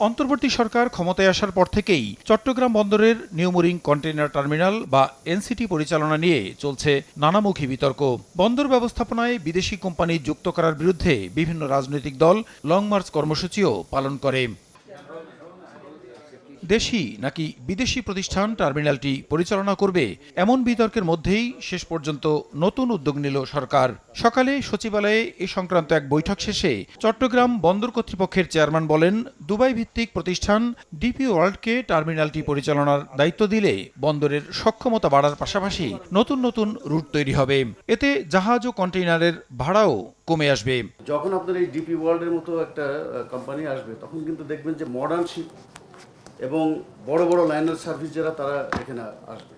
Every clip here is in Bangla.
অন্তর্বর্তী সরকার ক্ষমতায় আসার পর থেকেই চট্টগ্রাম বন্দরের নিউমুরিং কন্টেইনার টার্মিনাল বা এনসিটি পরিচালনা নিয়ে চলছে নানামুখী বিতর্ক। বন্দর ব্যবস্থাপনায় বিদেশি কোম্পানি যুক্ত করার বিরুদ্ধে বিভিন্ন রাজনৈতিক দল লং মার্চ কর্মসূচিও পালন করে। দেশি নাকি বিদেশি প্রতিষ্ঠান টার্মিনালটি পরিচালনা করবে, এমন বিতর্কের মধ্যেই শেষ পর্যন্ত নতুন উদ্যোগ নিল সরকার। সকালে সচিবালয়ে এ সংক্রান্ত এক বৈঠক শেষে চট্টগ্রাম বন্দর কর্তৃপক্ষের চেয়ারম্যান বলেন, দুবাই ভিত্তিক প্রতিষ্ঠান ডিপি ওয়ার্ল্ডকে টার্মিনালটি পরিচালনার দায়িত্ব দিলে বন্দরের সক্ষমতা বাড়ার পাশাপাশি নতুন নতুন রুট তৈরি হবে। এতে জাহাজ ও কন্টেইনারের ভাড়াও কমে আসবে। যখন আপনার এই ডিপি ওয়ার্ল্ডের মতো একটা কোম্পানি আসবে, তখন কিন্তু দেখবেন যে মডার্ন শিপ এবং বড় বড় লাইনার সার্ভিস যারা তারা এখানে আসবে।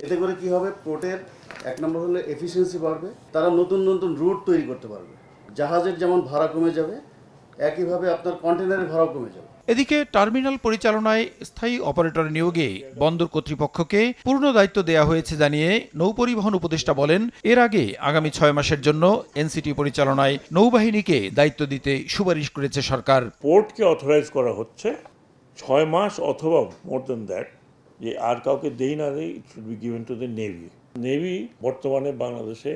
এতে করে কি হবে, পোর্টের এক নম্বর হলে এফিসিয়েন্সি বাড়বে, তারা নতুন নতুন রুট তৈরি করতে পারবে। জাহাজের যেমন ভাড়া কমে যাবে, একইভাবে আপনার কন্টেনারের ভাড়াও কমে যাবে। এদিকে টার্মিনাল পরিচালনায় স্থায়ী অপারেটর নিয়োগে বন্দর কর্তৃপক্ষকে পূর্ণ দায়িত্ব দেওয়া হয়েছে জানিয়ে নৌপরিবহন উপদেষ্টা বলেন, এর আগে আগামী 6 মাসের জন্য এনসিটি পরিচালনায় নৌবাহিনীকে দায়িত্ব দিতে সুপারিশ করেছে সরকার। পোর্টকে অথরাইজ করা হচ্ছে 6 মাস অথবা মোর দেন দ্যাট, যে আর কাউকে দেই না দেই, it should be given to the navy. Navy বর্তমানে বাংলাদেশে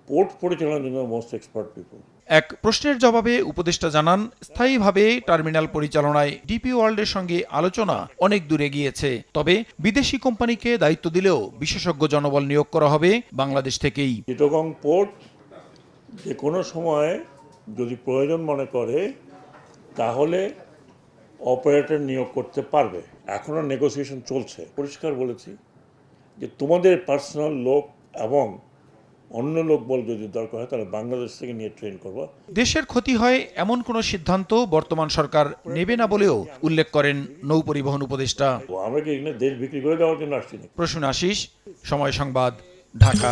পোর্ট পরিচালনার জন্য মোস্ট এক্সপার্ট পিপল। এক প্রশ্নের জবাবে উপদেষ্টা জানান, স্থায়ীভাবে টার্মিনাল পরিচালনায় ডিপি ওয়ার্ল্ডের সঙ্গে আলোচনা অনেক দূরে গিয়েছে। তবে বিদেশি কোম্পানিকে দায়িত্ব দিলেও বিশেষজ্ঞ জনবল নিয়োগ করা হবে বাংলাদেশ থেকেই। চিটাগং পোর্ট যে কোনো সময় যদি প্রয়োজন মনে করে তাহলে অপারেটর নিয়োগ করতে পারবে। এখনও নেগোসিয়েশন চলছে। পরিষ্কার বলেছি যে তোমাদের পার্সোনাল লোক এবং অন্য লোক বল যদি দরকার হয় তাহলে বাংলাদেশ থেকে নিয়ে ট্রেন করবো। দেশের ক্ষতি হয় এমন কোনো সিদ্ধান্ত বর্তমান সরকার নেবে না বলেও উল্লেখ করেন নৌপরিবহন উপদেষ্টা। আমরা কি এখানে দেশ বিক্রি করে দেওয়ার জন্য আসছি না। প্রসূন আশিস, সময় সংবাদ, ঢাকা।